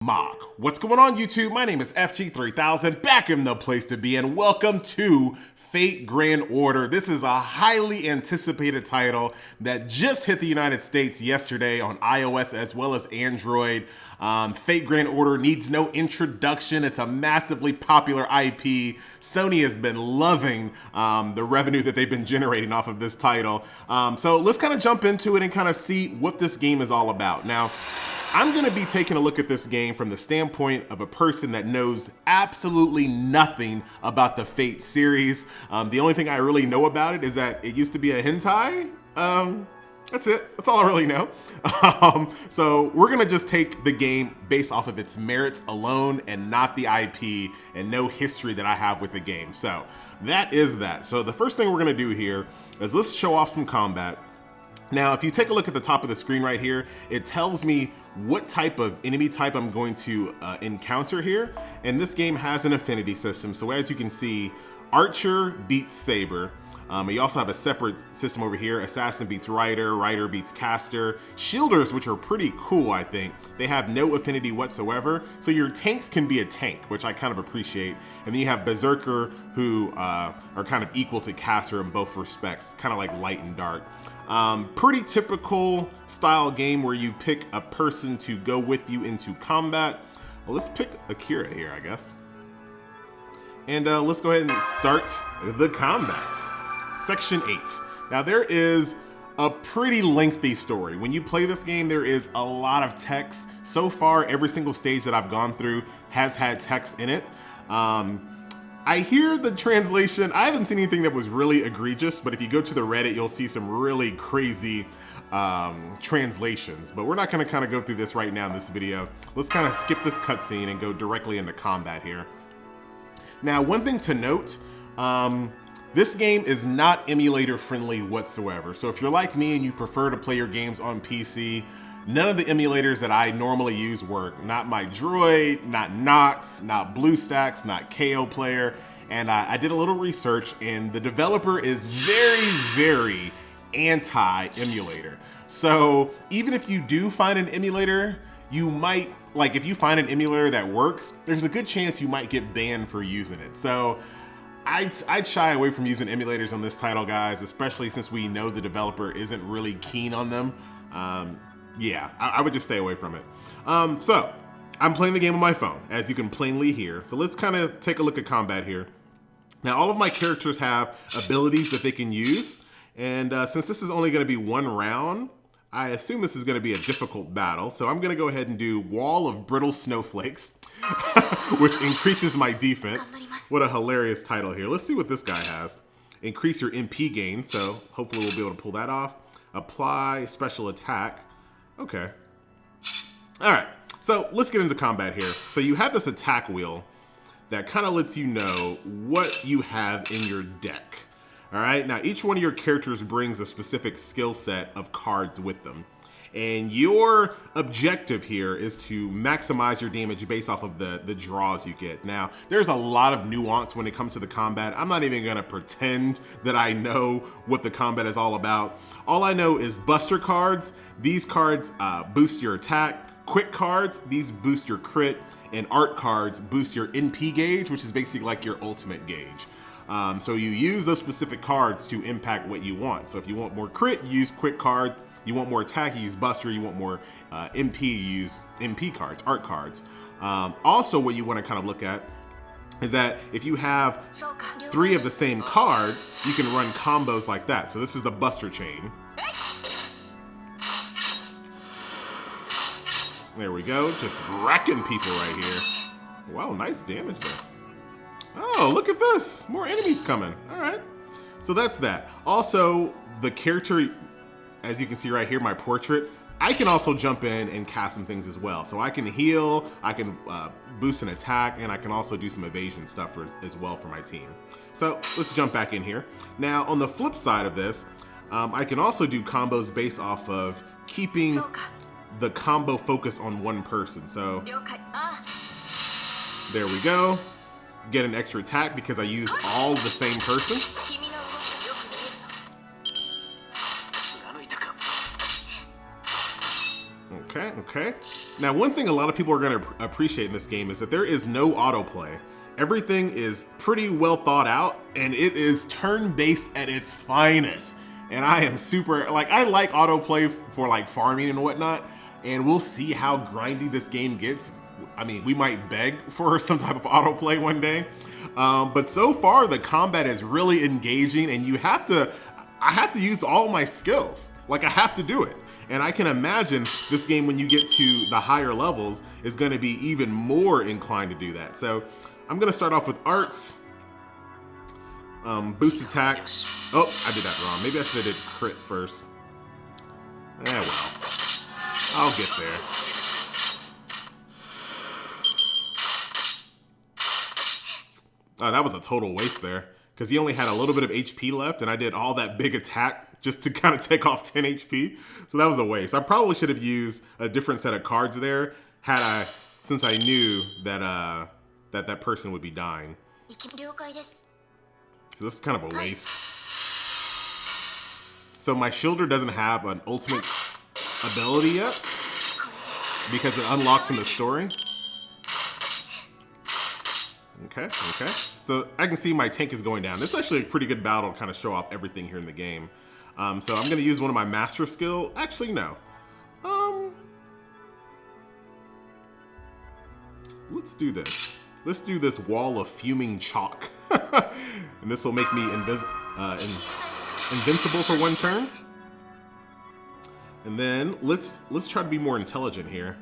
Mock. What's going on, YouTube? My name is FG3000, back in the place to be, and welcome to Fate Grand Order. This is a highly anticipated title that just hit the United States yesterday on iOS as well as Android. Fate Grand Order needs no introduction. It's a massively popular IP. Sony has been loving the revenue that they've been generating off of this title. So let's kind of jump into it and kind of see what this game is all about. Now, I'm gonna be taking a look at this game from the standpoint of a person that knows absolutely nothing about the Fate series. The only thing I really know about it is that it used to be a hentai. That's it, that's all I really know. So we're gonna just take the game based off of its merits alone and not the IP and no history that I have with the game. So that is that. So the first thing we're gonna do here is let's show off some combat. Now, if you take a look at the top of the screen right here, it tells me what type of enemy type I'm going to encounter here. And this game has an affinity system. So as you can see, Archer beats Saber. You also have a separate system over here. Assassin beats Rider, Rider beats Caster. Shielders, which are pretty cool, I think. They have no affinity whatsoever. So your tanks can be a tank, which I kind of appreciate. And then you have Berserker, who are kind of equal to Caster in both respects, kind of like light and dark. Pretty typical style game where you pick a person to go with you into combat. Well, let's pick Akira here, I guess. And let's go ahead and start the combat. Section 8. Now there is a pretty lengthy story. When you play this game, there is a lot of text. So far, every single stage that I've gone through has had text in it. I hear the translation, I haven't seen anything that was really egregious, but if you go to the Reddit, you'll see some really crazy translations. But we're not gonna kind of go through this right now in this video. Let's kind of skip this cutscene and go directly into combat here. Now, one thing to note, this game is not emulator friendly whatsoever. So if you're like me and you prefer to play your games on PC, none of the emulators that I normally use work. Not my Droid, not Nox, not BlueStacks, not KO Player. And I did a little research, and the developer is very, very anti-emulator. So even if you do find an emulator, you might, like if you find an emulator that works, there's a good chance you might get banned for using it. So I'd shy away from using emulators on this title, guys, especially since we know the developer isn't really keen on them. Yeah, I would just stay away from it. So I'm playing the game on my phone, as you can plainly hear. So let's kind of take a look at combat here. Now, all of my characters have abilities that they can use. And since this is only gonna be one round, I assume this is gonna be a difficult battle. So I'm gonna go ahead and do Wall of Brittle Snowflakes, which increases my defense. What a hilarious title here. Let's see what this guy has. Increase your MP gain, so hopefully we'll be able to pull that off. Apply special attack. Okay. All right, so let's get into combat here. So you have this attack wheel that kind of lets you know what you have in your deck. All right, now each one of your characters brings a specific skill set of cards with them. And your objective here is to maximize your damage based off of the draws you get. Now, there's a lot of nuance when it comes to the combat. I'm not even gonna pretend that I know what the combat is all about. All I know is buster cards. These cards boost your attack. Quick cards, these boost your crit. And art cards boost your NP gauge, which is basically like your ultimate gauge. So you use those specific cards to impact what you want. So if you want more crit, use quick card. You want more attack, you use buster. You want more MP, you use MP cards, art cards. Also, what you want to kind of look at is that if you have 3 of the same card, you can run combos like that. So this is the buster chain. There we go, just wrecking people right here. Wow, nice damage there. Oh, look at this, more enemies coming. All right, so that's that. Also, the character, as you can see right here, my portrait, I can also jump in and cast some things as well. So I can heal, I can boost an attack, and I can also do some evasion stuff as well for my team. So let's jump back in here. Now, on the flip side of this, I can also do combos based off of keeping the combo focused on one person. So there we go. Get an extra attack because I used all the same person. Okay. Now, one thing a lot of people are going to appreciate in this game is that there is no autoplay. Everything is pretty well thought out, and it is turn-based at its finest. And I am super, like, I like autoplay for like farming and whatnot, and we'll see how grindy this game gets. I mean, we might beg for some type of autoplay one day. But so far, the combat is really engaging, and I have to use all my skills. Like, I have to do it. And I can imagine this game, when you get to the higher levels, is going to be even more inclined to do that. So I'm going to start off with arts. Boost attack. Oh, I did that wrong. Maybe I should have did crit first. Well, I'll get there. Oh, that was a total waste there, because he only had a little bit of HP left, and I did all that big attack just to kind of take off 10 HP. So that was a waste. I probably should have used a different set of cards there since I knew that that person would be dying. So this is kind of a waste. So my Shielder doesn't have an ultimate ability yet because it unlocks in the story. Okay. So I can see my tank is going down. This is actually a pretty good battle to kind of show off everything here in the game. So I'm gonna use one of my master skill. Actually, no. Let's do this. Let's do this wall of fuming chalk. And this will make me invincible for one turn. And then let's try to be more intelligent here.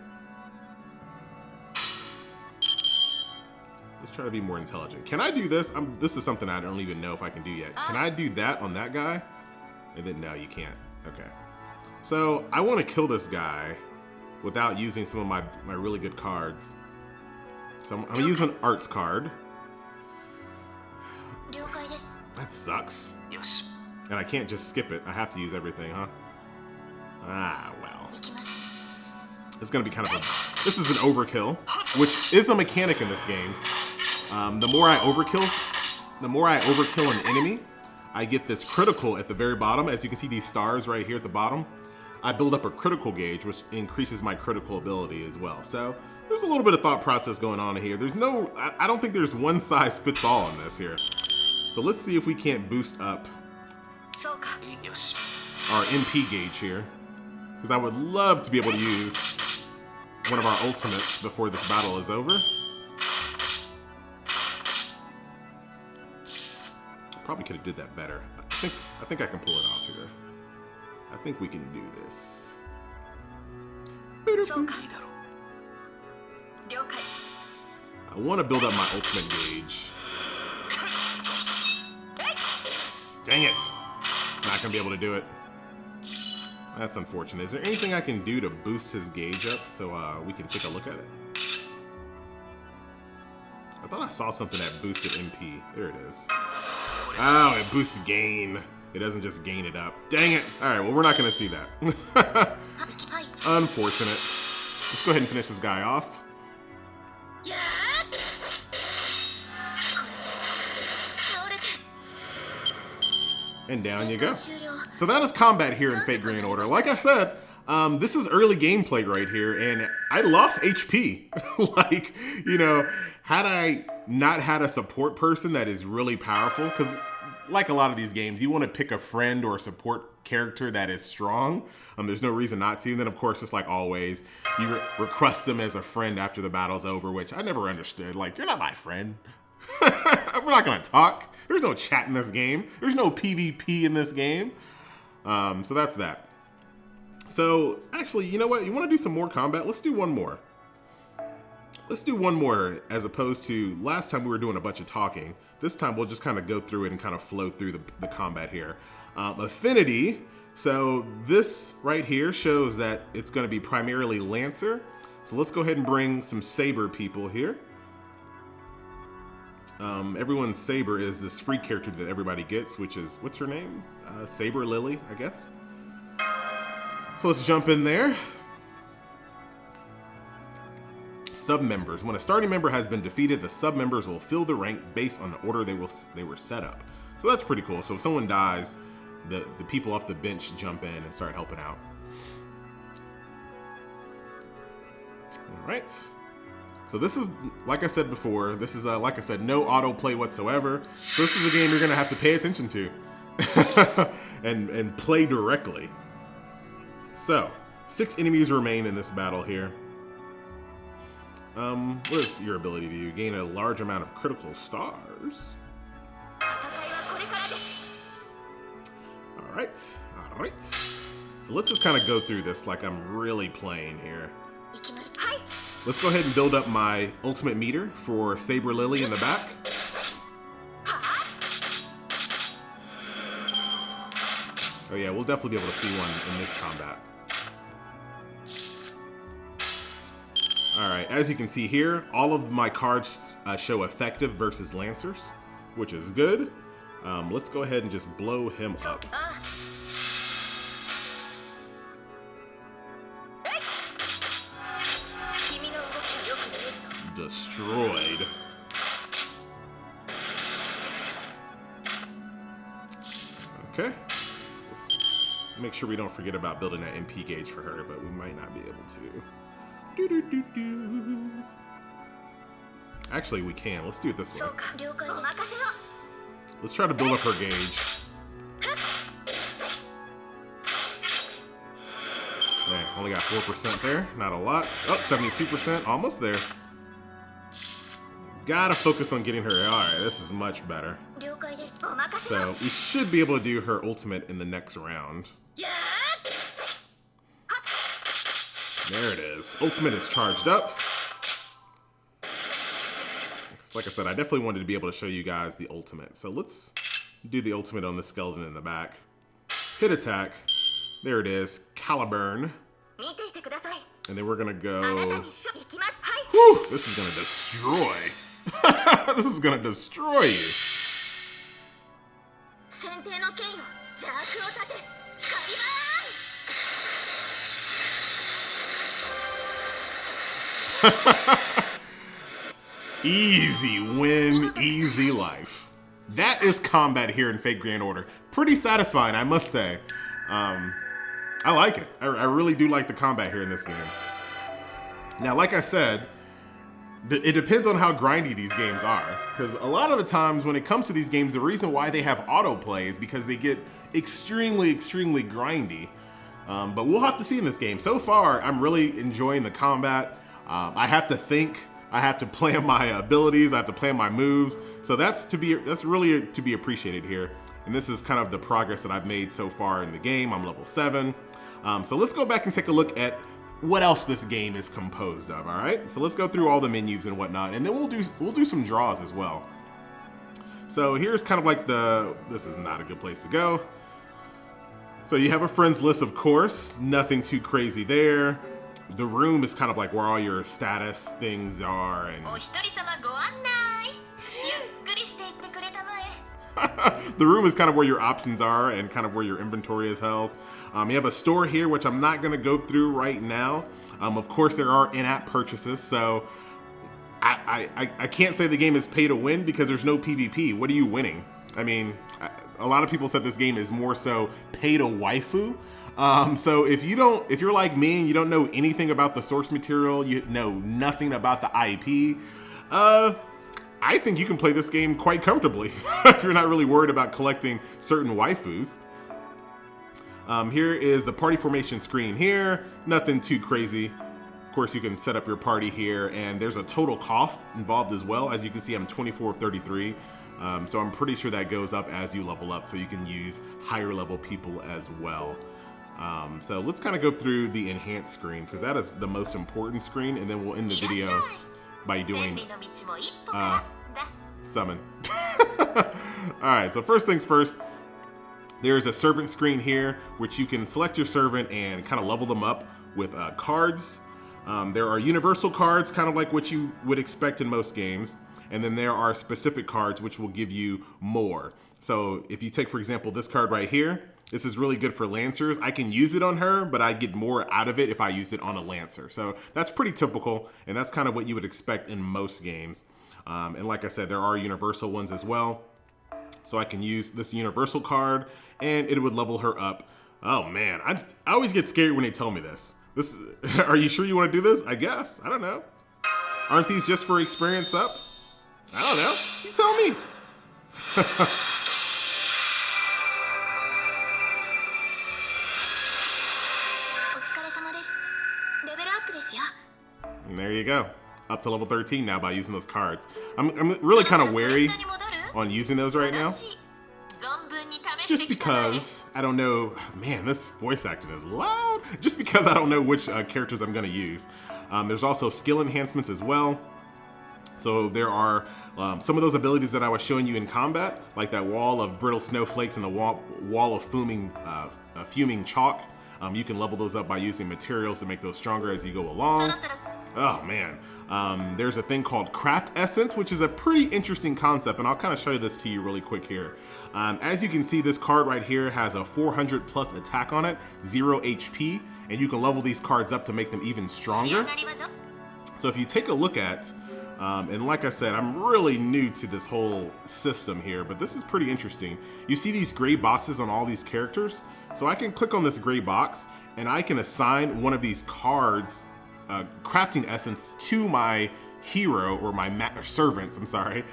Let's try to be more intelligent. Can I do this? This is something I don't even know if I can do yet. Can I do that on that guy? And then no, you can't. Okay. So I want to kill this guy without using some of my really good cards. So I'm gonna use an arts card. That sucks. Yes. And I can't just skip it. I have to use everything, huh? Ah, well. It's gonna be kind of this is an overkill, which is a mechanic in this game. The more I overkill an enemy, I get this critical at the very bottom. As you can see, these stars right here at the bottom, I build up a critical gauge, which increases my critical ability as well. So there's a little bit of thought process going on here. I don't think there's one size fits all on this here. So let's see if we can't boost up our MP gauge here, because I would love to be able to use one of our ultimates before this battle is over. Probably could have did that better. I think I can pull it off here. I think we can do this. I want to build up my ultimate gauge. Dang it! Not gonna be able to do it. That's unfortunate. Is there anything I can do to boost his gauge up so we can take a look at it? I thought I saw something that boosted MP. There it is. Oh, it boosts gain. It doesn't just gain it up. Dang it! Alright, well, we're not gonna see that. Unfortunate. Let's go ahead and finish this guy off. And down you go. So that is combat here in Fate Grand Order. Like I said, this is early gameplay right here, and I lost HP. Like, you know, had I not had a support person that is really powerful, because like a lot of these games, you want to pick a friend or a support character that is strong. There's no reason not to. And then, of course, just like always, you request them as a friend after the battle's over, which I never understood. Like, you're not my friend. We're not going to talk. There's no chat in this game. There's no PvP in this game. So that's that. So, actually, you know what? You want to do some more combat? Let's do one more. Let's do one more, as opposed to last time we were doing a bunch of talking. This time we'll just kind of go through it and kind of flow through the combat here. Affinity. So this right here shows that it's going to be primarily Lancer. So let's go ahead and bring some Saber people here. Everyone's Saber is this free character that everybody gets, which is, what's her name? Saber Lily, I guess. So let's jump in there. Sub-members. When a starting member has been defeated, the sub-members will fill the rank based on the order they were set up. So that's pretty cool. So if someone dies, the people off the bench jump in and start helping out. right. So this is, like I said before, this is, like I said, no autoplay whatsoever. So this is a game you're going to have to pay attention to and play directly. So, 6 enemies remain in this battle here. What is your ability to do? Gain a large amount of critical stars. Alright, alright. So let's just kind of go through this like I'm really playing here. Let's go ahead and build up my ultimate meter for Saber Lily in the back. Oh yeah, we'll definitely be able to see one in this combat. Alright, as you can see here, all of my cards show effective versus Lancers, which is good. Let's go ahead and just blow him up. Destroyed. Okay. Let's make sure we don't forget about building that MP gauge for her, but we might not be able to. Actually, we can. Let's do it this way. Let's try to build up her gauge. Okay, only got 4% there. Not a lot. Oh, 72%. Almost there. Gotta focus on getting her. Alright, this is much better. So, we should be able to do her ultimate in the next round. There it is. Ultimate is charged up. Like I said, I definitely wanted to be able to show you guys the ultimate. So let's do the ultimate on the skeleton in the back. Hit attack. There it is. Caliburn. And then we're going to go... Whew, this is going to destroy. This is going to destroy you. Easy win, easy life. That is combat here in Fate Grand Order. Pretty satisfying, I must say. I like it. I really do like the combat here in this game. Now, like I said, it depends on how grindy these games are. Because a lot of the times when it comes to these games, the reason why they have autoplay is because they get extremely, extremely grindy. But we'll have to see in this game. So far, I'm really enjoying the combat. I have to think. I have to plan my abilities. I have to plan my moves. So that's really to be appreciated here. And this is kind of the progress that I've made so far in the game. I'm level 7. So let's go back and take a look at what else this game is composed of. All right. So let's go through all the menus and whatnot, and then we'll do some draws as well. So here's kind of like this is not a good place to go. So you have a friends list, of course. Nothing too crazy there. The room is kind of like where all your status things are, and the room is kind of where your options are and kind of where your inventory is held. You have a store here, which I'm not going to go through right now. Of course, there are in-app purchases, so I can't say the game is pay to win because there's no PvP. What are you winning? I mean, a lot of people said this game is more so pay to waifu. So if you're like me and you don't know anything about the source material, you know nothing about the IP, I think you can play this game quite comfortably if you're not really worried about collecting certain waifus. Here is the party formation screen here. Nothing too crazy. Of course, you can set up your party here, and there's a total cost involved as well. As you can see, I'm 24 of 33. So I'm pretty sure that goes up as you level up, so you can use higher level people as well. So let's kind of go through the enhanced screen because that is the most important screen, and then we'll end the video by doing summon. Alright, so first things first, there's a servant screen here which you can select your servant and kind of level them up with cards. There are universal cards, kind of like what you would expect in most games, and then there are specific cards which will give you more. So if you take, for example, this card right here, this is really good for Lancers. I can use it on her, but I get more out of it if I used it on a Lancer. So that's pretty typical, and that's kind of what you would expect in most games. And like I said, there are universal ones as well. So I can use this universal card, and it would level her up. Oh man, I always get scared when they tell me this. This, are you sure you want to do this? I guess. I don't know. Aren't these just for experience up? I don't know. You tell me. And there you go. Up to level 13 now by using those cards. I'm really kind of wary on using those right now. Just because I don't know, man, this voice acting is loud. Just because I don't know which characters I'm going to use. There's also skill enhancements as well. So there are some of those abilities that I was showing you in combat, like that wall of brittle snowflakes and the wall of fuming chalk. You can level those up by using materials to make those stronger as you go along. Oh man. There's a thing called craft essence, which is a pretty interesting concept, and I'll kind of show this to you really quick here. As you can see, this card right here has a 400 plus attack on it, 0 HP, and you can level these cards up to make them even stronger. So if you take a look at, and like I said, I'm really new to this whole system here, but this is pretty interesting. You see these gray boxes on all these characters? So I can click on this gray box, and I can assign one of these cards crafting essence to my hero or my servants, I'm sorry,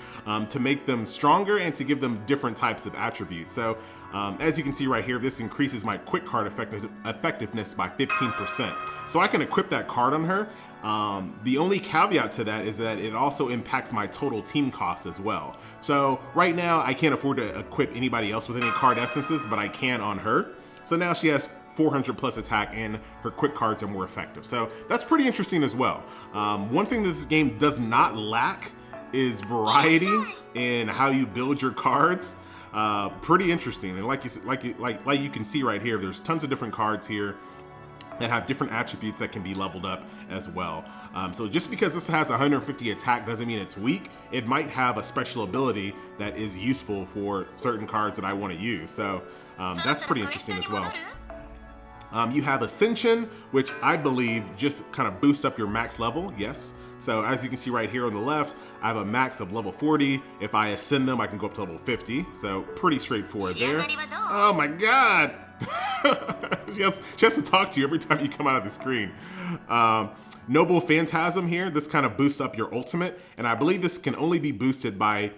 to make them stronger and to give them different types of attributes. So as you can see right here, this increases my quick card effectiveness by 15%. So I can equip that card on her. The only caveat to that is that it also impacts my total team cost as well. So right now I can't afford to equip anybody else with any card essences, but I can on her. So now she has 400 plus attack and her quick cards are more effective. So that's pretty interesting as well. One thing that this game does not lack is variety in how you build your cards. Pretty interesting. And like you can see right here, there's tons of different cards here that have different attributes that can be leveled up as well. So just because this has 150 attack doesn't mean it's weak. It might have a special ability that is useful for certain cards that I want to use. So that's pretty interesting as well. You have Ascension, which I believe just kind of boost up your max level, yes. So as you can see right here on the left, I have a max of level 40. If I ascend them, I can go up to level 50. So pretty straightforward there. Oh my God. she has to talk to you every time you come out of the screen. Noble Phantasm here, this kind of boosts up your ultimate. And I believe this can only be boosted by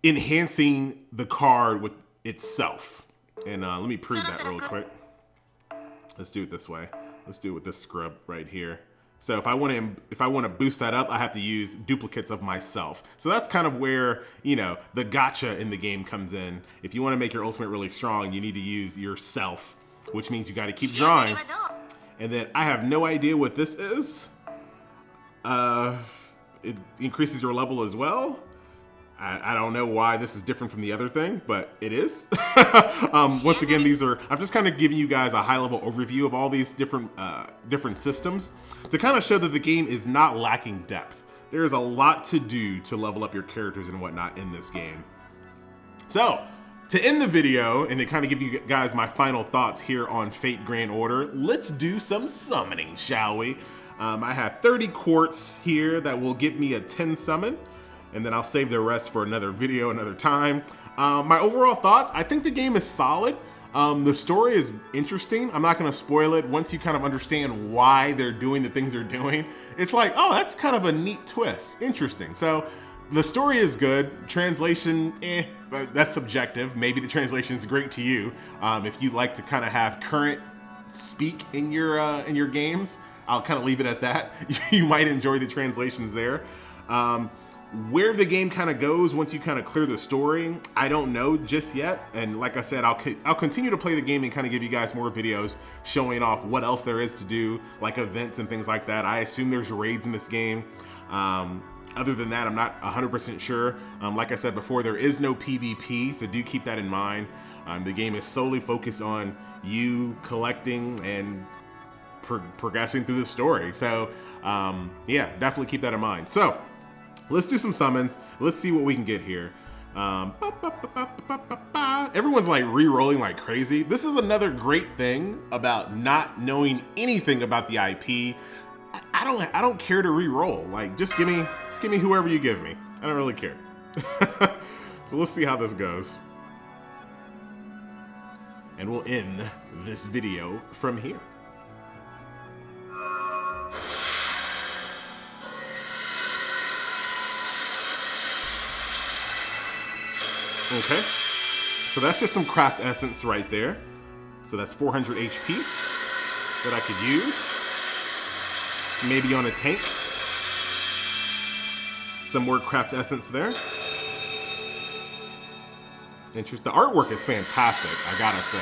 enhancing the card with itself. And let me prove that real quick. Let's do it this way. Let's do it with this scrub right here. So if I want to boost that up, I have to use duplicates of myself. So that's kind of where, you know, the gotcha in the game comes in. If you want to make your ultimate really strong, you need to use yourself, which means you got to keep drawing. And then I have no idea what this is. It increases your level as well. I don't know why this is different from the other thing, but it is. Once again, I'm just kind of giving you guys a high-level overview of all these different systems to kind of show that the game is not lacking depth. There is a lot to do to level up your characters and whatnot in this game. So, to end the video and to kind of give you guys my final thoughts here on Fate Grand Order, let's do some summoning, shall we? I have 30 quartz here that will give me a 10 summon. And then I'll save the rest for another video, another time. My overall thoughts, I think the game is solid. The story is interesting. I'm not gonna spoil it. Once you kind of understand why they're doing the things they're doing, it's like, oh, that's kind of a neat twist. Interesting. So the story is good. Translation, that's subjective. Maybe the translation is great to you. If you like to kind of have current speak in your games, I'll kind of leave it at that. You might enjoy the translations there. Where the game kind of goes once you kind of clear the story, I don't know just yet. And like I said, I'll continue to play the game and kind of give you guys more videos showing off what else there is to do, like events and things like that. I assume there's raids in this game. Other than that, I'm not 100% sure. Like I said before, there is no PvP, so do keep that in mind. The game is solely focused on you collecting and progressing through the story. So yeah, definitely keep that in mind. So let's do some summons. Let's see what we can get here. Everyone's like re-rolling like crazy. This is another great thing about not knowing anything about the IP. I don't care to re-roll. Like just give me whoever you give me. I don't really care. So let's see how this goes. and we'll end this video from here. Okay, so that's just some craft essence right there. So that's 400 HP that I could use. Maybe on a tank. Some more craft essence there. Interesting. The artwork is fantastic, I gotta say.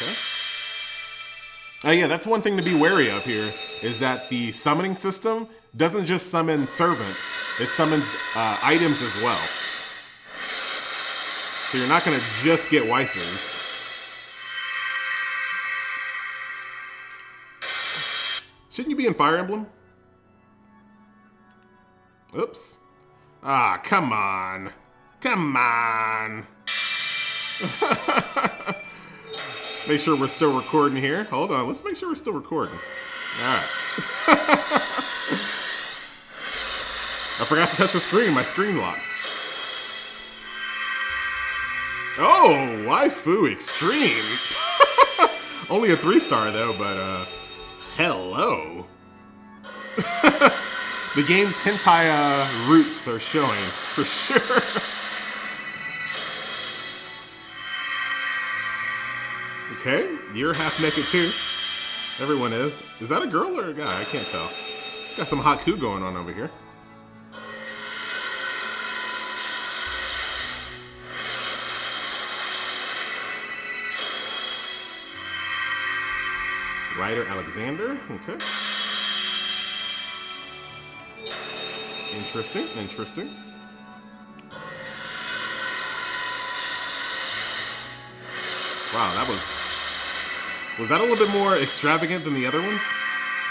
Okay. Oh yeah, that's one thing to be wary of here, is that the summoning system doesn't just summon servants, it summons items as well. So you're not gonna just get waifus. Shouldn't you be in Fire Emblem? Oops. Ah, come on. Come on. Make sure we're still recording here. Hold on, let's make sure we're still recording. All right. I forgot to touch the screen. My screen locked. Oh, waifu extreme. Only a 3-star though, but hello. The game's hentai roots are showing for sure. Okay, you're half naked too. Everyone is. Is that a girl or a guy? I can't tell. Got some haku going on over here. Ryder Alexander, okay. Interesting, interesting. Wow, that was that a little bit more extravagant than the other ones?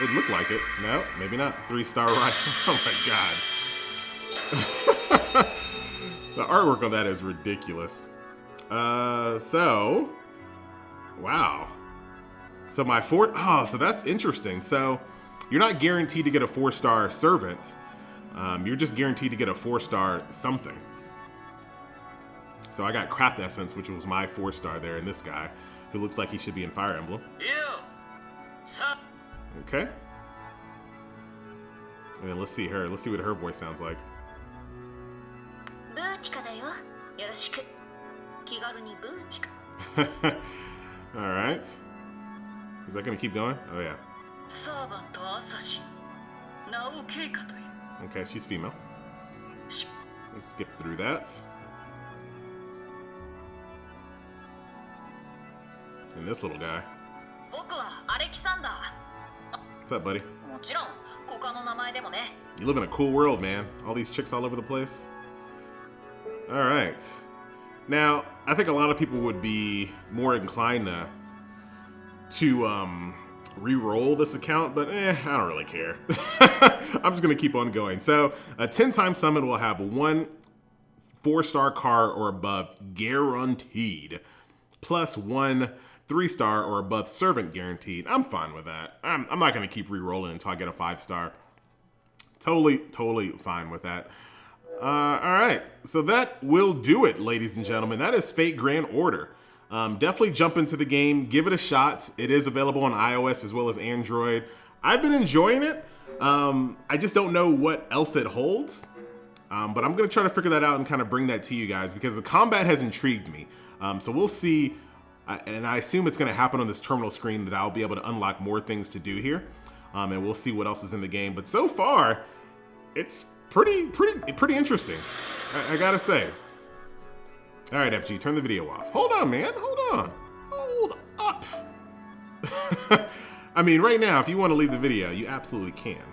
It looked like it. No, maybe not. 3-star rifle. Oh my god. The artwork on that is ridiculous. So, wow. So my so that's interesting. So you're not guaranteed to get a 4-star servant. You're just guaranteed to get a 4-star something. So I got Craft Essence, which was my 4-star there, and this guy, who looks like he should be in Fire Emblem. Okay. And then let's see her. Let's see what her voice sounds like. Alright. Is that gonna keep going? Oh yeah. Okay, she's female. Let's skip through that. And this little guy. What's up, buddy? You live in a cool world, man. All these chicks all over the place. Alright. Now, I think a lot of people would be more inclined to re-roll this account, but I don't really care. I'm just gonna keep on going. So a 10-time summon will have 1 4-star card or above guaranteed, plus 1 3-star or above servant guaranteed. I'm fine with that. I'm not gonna keep re-rolling until I get a 5-star. Totally fine with that. All right, so that will do it, ladies and gentlemen. That is Fate Grand Order. Definitely jump into the game, give it a shot. It is available on iOS as well as Android. I've been enjoying it. I just don't know what else it holds, but I'm gonna try to figure that out and kind of bring that to you guys because the combat has intrigued me. So we'll see, and I assume it's gonna happen on this terminal screen that I'll be able to unlock more things to do here, and we'll see what else is in the game. But so far, it's pretty interesting, I gotta say. All right, FG, turn the video off. Hold on, man. Hold on. Hold up. I mean, right now, if you want to leave the video, you absolutely can.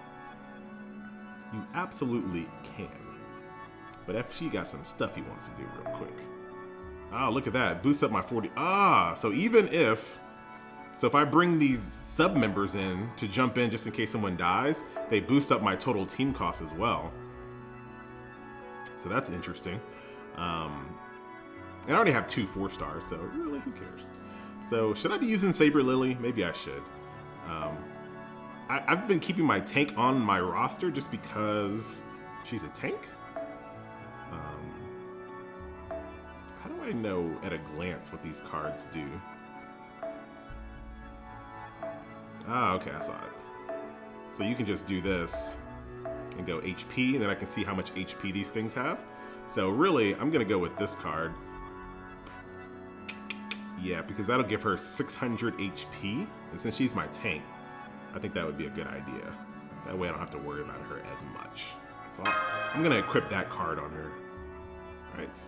You absolutely can. But FG got some stuff he wants to do real quick. Oh, look at that. Boosts up my 40. So even if... So if I bring these sub members in to jump in just in case someone dies, they boost up my total team cost as well. So that's interesting. And I already have 2 4-stars, so really, who cares? So should I be using Saber Lily? Maybe I should. I've been keeping my tank on my roster just because she's a tank. I know at a glance what these cards do? Ah, okay, I saw it. So you can just do this and go HP, and then I can see how much HP these things have. So really, I'm gonna go with this card. Yeah, because that'll give her 600 HP, and since she's my tank, I think that would be a good idea. That way I don't have to worry about her as much. So I'm gonna equip that card on her. Right.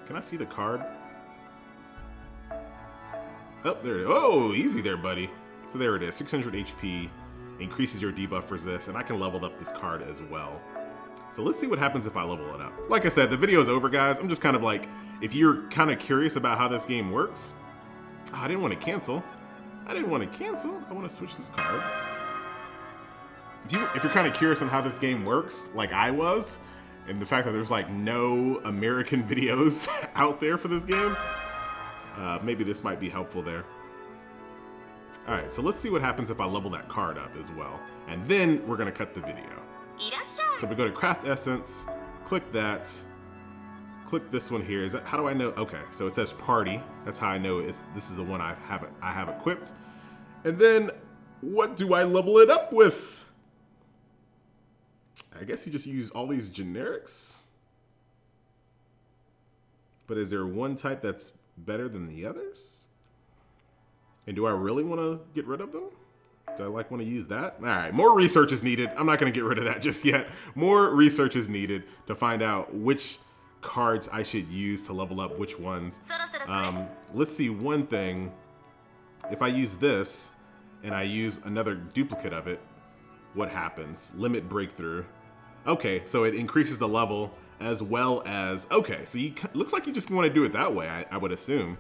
Can I see the card? Oh, there it is. Oh, easy there, buddy. So there it is, 600 HP, increases your debuff resist, and I can level up this card as well. So let's see what happens if I level it up. Like I said, the video is over, guys. I'm just kind of like, if you're kind of curious about how this game works. Oh, I didn't want to cancel. I want to switch this card. If you're kind of curious on how this game works, like I was, and the fact that there's like no American videos out there for this game, maybe this might be helpful there. All right, so let's see what happens if I level that card up as well. And then we're gonna cut the video. So we go to Craft Essence, click that, click this one here. Is that, how do I know? Okay, so it says Party. That's how I know this is the one I have equipped. And then what do I level it up with? I guess you just use all these generics. But is there one type that's better than the others? And do I really want to get rid of them? Do I want to use that? All right, more research is needed. I'm not going to get rid of that just yet. More research is needed to find out which cards I should use to level up which ones. Let's see one thing. If I use this and I use another duplicate of it, what happens? Limit breakthrough. Okay, so it increases the level as well as, okay, so looks like you just want to do it that way, I would assume.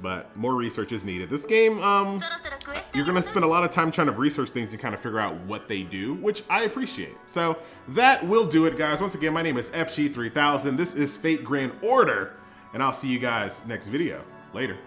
But more research is needed. This game, you're gonna spend a lot of time trying to research things and kind of figure out what they do, which I appreciate. So that will do it, guys. Once again, my name is FG3000. This is Fate Grand Order, and I'll see you guys next video. Later.